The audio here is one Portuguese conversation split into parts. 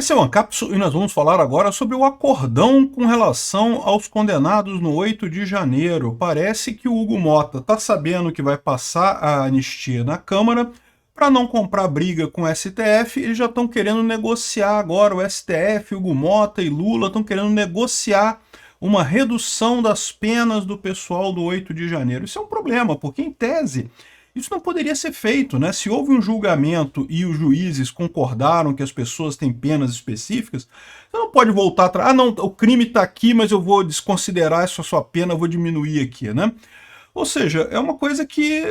Esse é o Ancapsu e nós vamos falar agora sobre o acordão com relação aos condenados no 8 de janeiro. Parece que o Hugo Mota está sabendo que vai passar a anistia na Câmara. Para não comprar briga com o STF, eles já estão querendo negociar agora. O STF, Hugo Mota e Lula estão querendo negociar uma redução das penas do pessoal do 8 de janeiro. Isso é um problema, porque em tese isso não poderia ser feito, né? Se houve um julgamento e os juízes concordaram que as pessoas têm penas específicas, você não pode voltar atrás. Ah, não, o crime está aqui, mas eu vou desconsiderar essa sua pena, eu vou diminuir aqui, né? Ou seja, é uma coisa que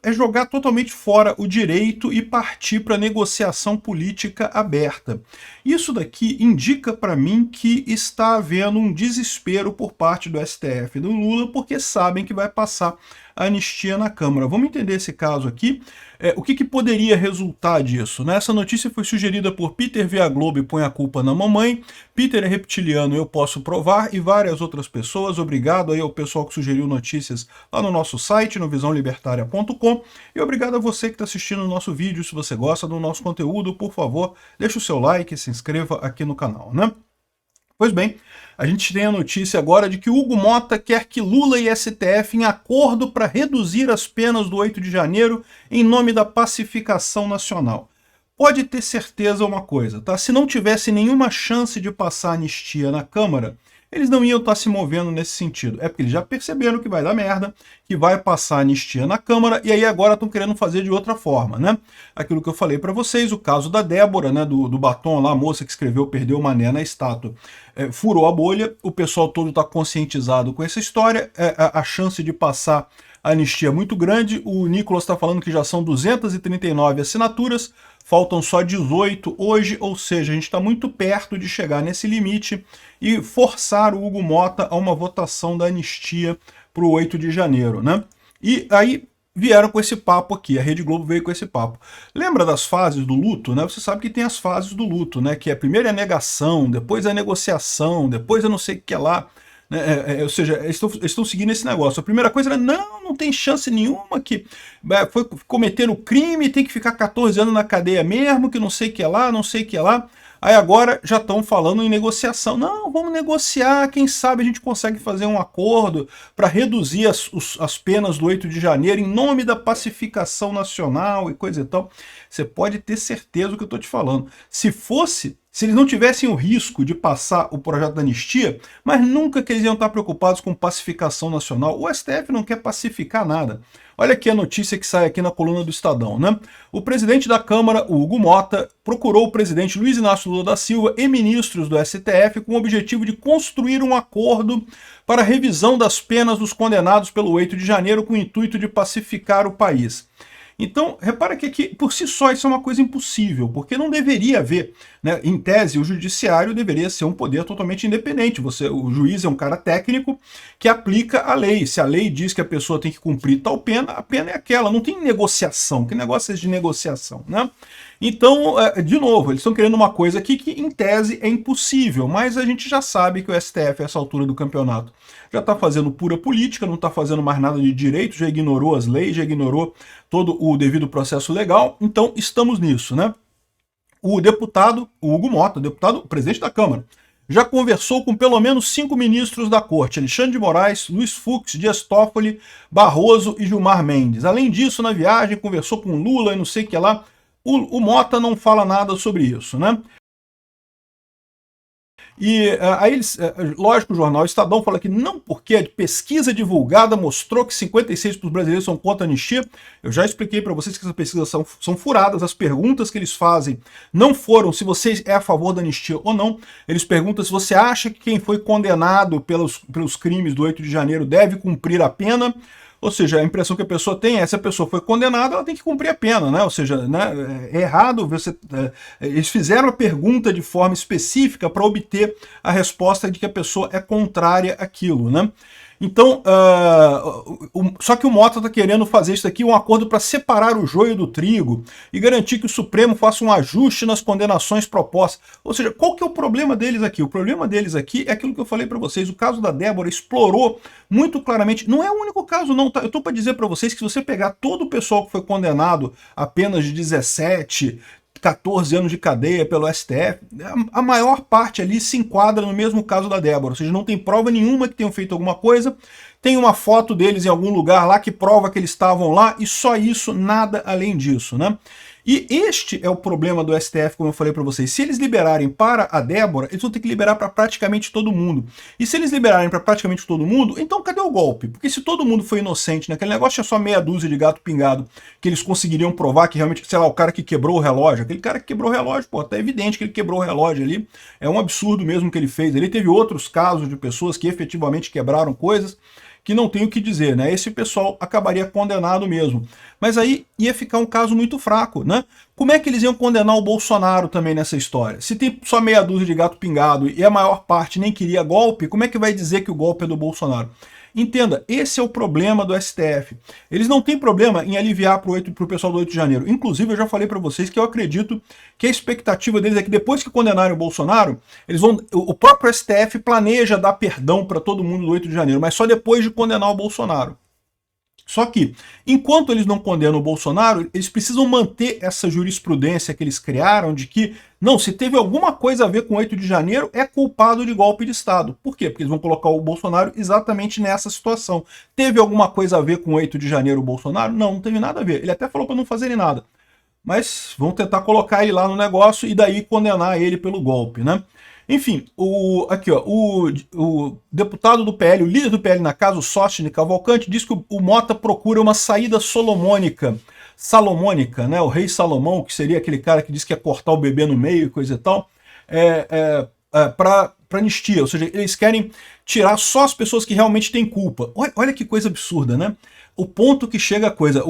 é jogar totalmente fora o direito e partir para negociação política aberta. Isso daqui indica para mim que está havendo um desespero por parte do STF e do Lula, porque sabem que vai passar a anistia na Câmara. Vamos entender esse caso aqui. O que poderia resultar disso, né? Essa notícia foi sugerida por Peter via Globo e põe a culpa na mamãe. Peter é reptiliano, eu posso provar, e várias outras pessoas. Obrigado aí ao pessoal que sugeriu notícias lá no nosso site, no visãolibertaria.com. E obrigado a você que está assistindo o nosso vídeo. Se você gosta do nosso conteúdo, por favor, deixa o seu like e se inscreva aqui no canal, né? Pois bem, a gente tem a notícia agora de que Hugo Mota quer que Lula e STF em acordo para reduzir as penas do 8 de janeiro em nome da pacificação nacional. Pode ter certeza uma coisa, tá? Se não tivesse nenhuma chance de passar anistia na Câmara, eles não iam estar se movendo nesse sentido. É porque eles já perceberam que vai dar merda, que vai passar anistia na Câmara, e aí agora estão querendo fazer de outra forma, né? Aquilo que eu falei para vocês, o caso da Débora, né, do batom lá, a moça que escreveu Perdeu o Mané na estátua, furou a bolha, o pessoal todo está conscientizado com essa história, a chance de passar a anistia é muito grande. O Nicolas está falando que já são 239 assinaturas, faltam só 18 hoje, ou seja, a gente está muito perto de chegar nesse limite e forçar o Hugo Mota a uma votação da anistia para o 8 de janeiro, né? E aí vieram com esse papo aqui, a Rede Globo veio com esse papo. Lembra das fases do luto, né? Você sabe que tem as fases do luto, né? Que é primeiro a negação, depois a negociação, depois a não sei o que lá. Ou seja, eles estão seguindo esse negócio. A primeira coisa era, não tem chance nenhuma, que foi cometer o crime, tem que ficar 14 anos na cadeia mesmo, que não sei o que lá, não sei o que lá. Aí agora já estão falando em negociação. Não, vamos negociar, quem sabe a gente consegue fazer um acordo para reduzir as penas do 8 de janeiro em nome da pacificação nacional e coisa e tal. Você pode ter certeza do que eu estou te falando. Se eles não tivessem o risco de passar o projeto da anistia, mas nunca que eles iam estar preocupados com pacificação nacional. O STF não quer pacificar nada. Olha aqui a notícia que sai aqui na coluna do Estadão, né? O presidente da Câmara, o Hugo Mota, procurou o presidente Luiz Inácio Lula da Silva e ministros do STF com o objetivo de construir um acordo para a revisão das penas dos condenados pelo 8 de janeiro com o intuito de pacificar o país. Então, repara que aqui, por si só, isso é uma coisa impossível, porque não deveria haver, né? Em tese, o judiciário deveria ser um poder totalmente independente. O juiz é um cara técnico que aplica a lei. Se a lei diz que a pessoa tem que cumprir tal pena, a pena é aquela. Não tem negociação. Que negócio é esse de negociação, né? Então, de novo, eles estão querendo uma coisa aqui que, em tese, é impossível, mas a gente já sabe que o STF, a essa altura do campeonato, já está fazendo pura política, não está fazendo mais nada de direito, já ignorou as leis, já ignorou todo o devido processo legal, então estamos nisso, né? O deputado, o Hugo Mota, o presidente da Câmara, já conversou com pelo menos 5 ministros da Corte, Alexandre de Moraes, Luiz Fux, Dias Toffoli, Barroso e Gilmar Mendes. Além disso, na viagem, conversou com Lula e não sei o que lá. O Mota não fala nada sobre isso, né? E aí, lógico, o jornal Estadão fala que não, porque a pesquisa divulgada mostrou que 56% dos brasileiros são contra a anistia. Eu já expliquei para vocês que essas pesquisas são furadas, as perguntas que eles fazem não foram se você é a favor da anistia ou não. Eles perguntam se você acha que quem foi condenado pelos crimes do 8 de janeiro deve cumprir a pena. Ou seja, a impressão que a pessoa tem é, se a pessoa foi condenada, ela tem que cumprir a pena, né? Ou seja, né, é errado, eles fizeram a pergunta de forma específica para obter a resposta de que a pessoa é contrária àquilo, né? Então, só que o Mota está querendo fazer isso aqui, um acordo para separar o joio do trigo e garantir que o Supremo faça um ajuste nas condenações propostas. Ou seja, qual que é o problema deles aqui? O problema deles aqui é aquilo que eu falei para vocês. O caso da Débora explorou muito claramente. Não é o único caso, não. Tá? Eu estou para dizer para vocês que se você pegar todo o pessoal que foi condenado a penas de 17, 14 anos de cadeia pelo STF, a maior parte ali se enquadra no mesmo caso da Débora, ou seja, não tem prova nenhuma que tenham feito alguma coisa, tem uma foto deles em algum lugar lá que prova que eles estavam lá, e só isso, nada além disso, né? E este é o problema do STF, como eu falei para vocês. Se eles liberarem para a Débora, eles vão ter que liberar para praticamente todo mundo. E se eles liberarem para praticamente todo mundo, então cadê o golpe? Porque se todo mundo foi inocente naquele negócio, tinha só meia dúzia de gato pingado que eles conseguiriam provar que realmente, sei lá, o cara que quebrou o relógio, aquele cara que quebrou o relógio, pô, tá evidente que ele quebrou o relógio ali. É um absurdo mesmo que ele fez. Ele teve outros casos de pessoas que efetivamente quebraram coisas que não tem o que dizer, né? Esse pessoal acabaria condenado mesmo. Mas aí ia ficar um caso muito fraco, né? Como é que eles iam condenar o Bolsonaro também nessa história? Se tem só meia dúzia de gato pingado e a maior parte nem queria golpe, como é que vai dizer que o golpe é do Bolsonaro? Entenda, esse é o problema do STF. Eles não têm problema em aliviar para o pessoal do 8 de janeiro. Inclusive, eu já falei para vocês que eu acredito que a expectativa deles é que depois que condenarem o Bolsonaro, o próprio STF planeja dar perdão para todo mundo do 8 de janeiro, mas só depois de condenar o Bolsonaro. Só que, enquanto eles não condenam o Bolsonaro, eles precisam manter essa jurisprudência que eles criaram de que, não, se teve alguma coisa a ver com o 8 de janeiro, é culpado de golpe de Estado. Por quê? Porque eles vão colocar o Bolsonaro exatamente nessa situação. Teve alguma coisa a ver com o 8 de janeiro o Bolsonaro? Não, não teve nada a ver. Ele até falou para não fazerem nada. Mas vão tentar colocar ele lá no negócio e daí condenar ele pelo golpe, né? Enfim, o deputado do PL, o líder do PL na casa, o Sócine Cavalcante, diz que o Mota procura uma saída salomônica, né? O rei Salomão, que seria aquele cara que diz que ia cortar o bebê no meio e coisa e tal, para anistia. Ou seja, eles querem tirar só as pessoas que realmente têm culpa. Olha que coisa absurda, né? O ponto que chega a coisa,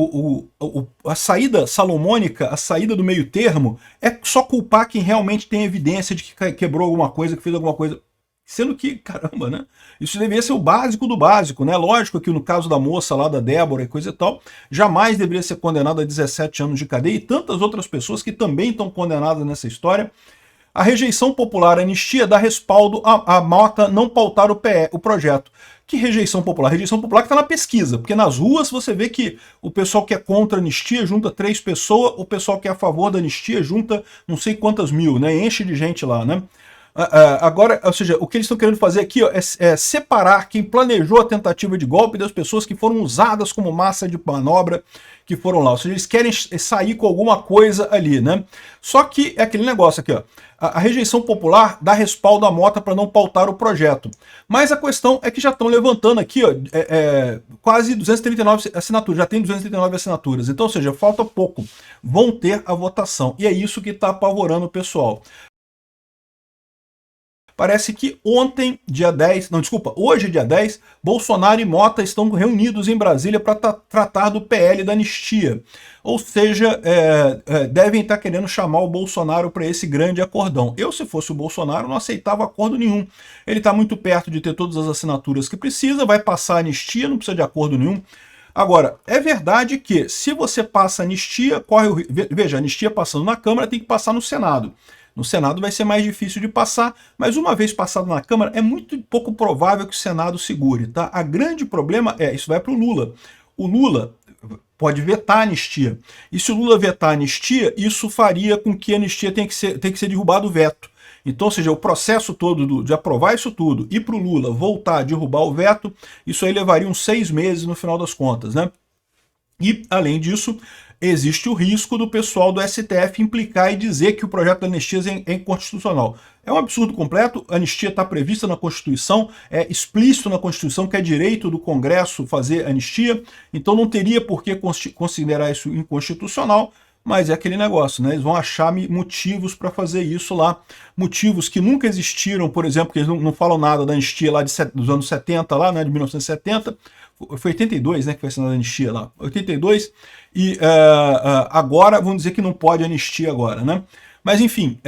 a saída salomônica, a saída do meio termo, é só culpar quem realmente tem evidência de que quebrou alguma coisa, que fez alguma coisa. Sendo que, caramba, né? Isso deveria ser o básico do básico, né? Lógico que no caso da moça lá, da Débora e coisa e tal, jamais deveria ser condenado a 17 anos de cadeia, e tantas outras pessoas que também estão condenadas nessa história. A rejeição popular à anistia dá respaldo a Mota não pautar o projeto. Que rejeição popular? Rejeição popular que está na pesquisa, porque nas ruas você vê que o pessoal que é contra a anistia junta 3 pessoas, o pessoal que é a favor da anistia junta não sei quantas mil, né? Enche de gente lá, né? Agora, ou seja, o que eles estão querendo fazer aqui, ó, é separar quem planejou a tentativa de golpe das pessoas que foram usadas como massa de manobra, que foram lá. Ou seja, eles querem sair com alguma coisa ali, né? Só que é aquele negócio aqui, ó. A rejeição popular dá respaldo à Mota para não pautar o projeto. Mas a questão é que já estão levantando aqui, ó, quase 239 assinaturas, já tem 239 assinaturas. Então, ou seja, falta pouco. Vão ter a votação. E é isso que está apavorando o pessoal. Parece que ontem, dia 10, não, desculpa, hoje, dia 10, Bolsonaro e Mota estão reunidos em Brasília para tratar do PL da anistia. Ou seja, devem estar querendo chamar o Bolsonaro para esse grande acordão. Eu, se fosse o Bolsonaro, não aceitava acordo nenhum. Ele está muito perto de ter todas as assinaturas que precisa, vai passar a anistia, não precisa de acordo nenhum. Agora, é verdade que se você passa a anistia, veja, a anistia passando na Câmara tem que passar no Senado. No Senado vai ser mais difícil de passar, mas uma vez passado na Câmara, é muito pouco provável que o Senado segure, tá? A grande problema isso vai para o Lula. O Lula pode vetar a anistia. E se o Lula vetar a anistia, isso faria com que a anistia tenha que ser derrubado o veto. Então, ou seja, o processo todo de aprovar isso tudo e para o Lula voltar a derrubar o veto, isso aí levaria uns 6 meses no final das contas, né? E, além disso, existe o risco do pessoal do STF implicar e dizer que o projeto da anistia é inconstitucional. É um absurdo completo, a anistia está prevista na Constituição, é explícito na Constituição que é direito do Congresso fazer anistia, então não teria por que considerar isso inconstitucional, mas é aquele negócio, né? Eles vão achar motivos para fazer isso lá, motivos que nunca existiram, por exemplo, que eles não falam nada da anistia lá dos anos 70, lá, né, de 1970, foi 82, né, que foi assinada a anistia lá, 82, e agora vão dizer que não pode anistia agora, né? Mas enfim,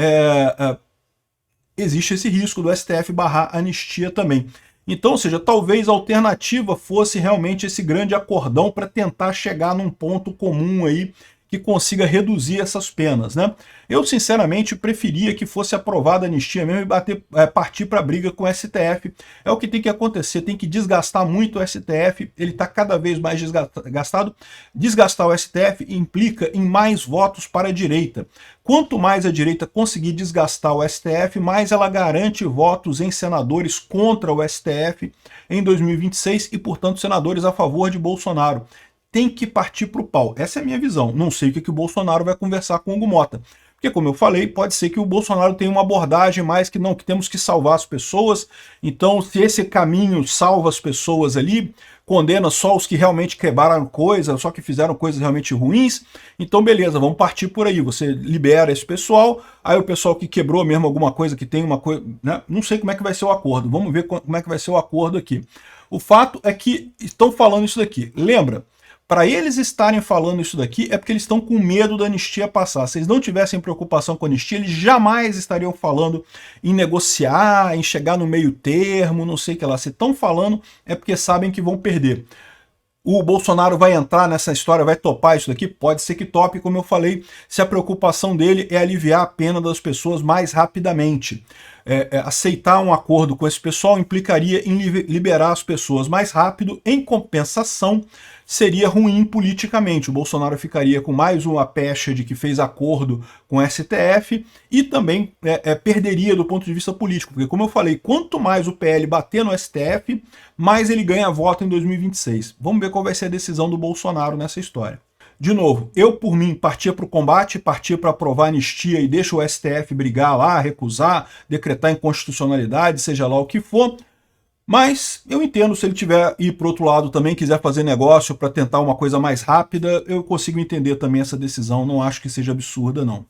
existe esse risco do STF barrar a anistia também. Então, ou seja, talvez a alternativa fosse realmente esse grande acordão para tentar chegar num ponto comum aí que consiga reduzir essas penas, né? Eu, sinceramente, preferia que fosse aprovada a anistia mesmo e partir para a briga com o STF. É o que tem que acontecer, tem que desgastar muito o STF, ele está cada vez mais desgastado. Desgastar o STF implica em mais votos para a direita. Quanto mais a direita conseguir desgastar o STF, mais ela garante votos em senadores contra o STF em 2026 e, portanto, senadores a favor de Bolsonaro. Tem que partir para o pau. Essa é a minha visão. Não sei o que o Bolsonaro vai conversar com o Hugo Mota. Porque, como eu falei, pode ser que o Bolsonaro tenha uma abordagem mais que não, que temos que salvar as pessoas. Então, se esse caminho salva as pessoas ali, condena só os que realmente quebraram coisas, só que fizeram coisas realmente ruins, então beleza, vamos partir por aí. Você libera esse pessoal, aí o pessoal que quebrou mesmo alguma coisa, que tem uma coisa, né? Não sei como é que vai ser o acordo, vamos ver como é que vai ser o acordo aqui. O fato é que estão falando isso daqui. Lembra? Para eles estarem falando isso daqui é porque eles estão com medo da anistia passar. Se eles não tivessem preocupação com a anistia, eles jamais estariam falando em negociar, em chegar no meio termo, não sei o que lá. Se estão falando é porque sabem que vão perder. O Bolsonaro vai entrar nessa história, vai topar isso daqui? Pode ser que tope, como eu falei, se a preocupação dele é aliviar a pena das pessoas mais rapidamente. Aceitar um acordo com esse pessoal implicaria em liberar as pessoas mais rápido, em compensação, seria ruim politicamente. O Bolsonaro ficaria com mais uma pecha de que fez acordo com o STF e também perderia do ponto de vista político, porque, como eu falei, quanto mais o PL bater no STF, mais ele ganha voto em 2026. Vamos ver qual vai ser a decisão do Bolsonaro nessa história. De novo, eu por mim partia para o combate, partia para aprovar a anistia e deixa o STF brigar lá, recusar, decretar inconstitucionalidade, seja lá o que for. Mas eu entendo, se ele tiver ir para o outro lado também, quiser fazer negócio para tentar uma coisa mais rápida, eu consigo entender também essa decisão, não acho que seja absurda não.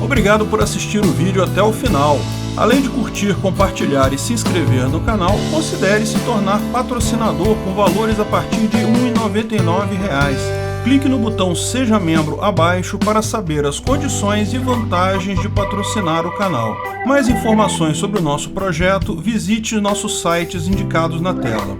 Obrigado por assistir o vídeo até o final. Além de curtir, compartilhar e se inscrever no canal, considere se tornar patrocinador com valores a partir de R$ 1,99. Clique no botão Seja Membro abaixo para saber as condições e vantagens de patrocinar o canal. Mais informações sobre o nosso projeto, visite nossos sites indicados na tela.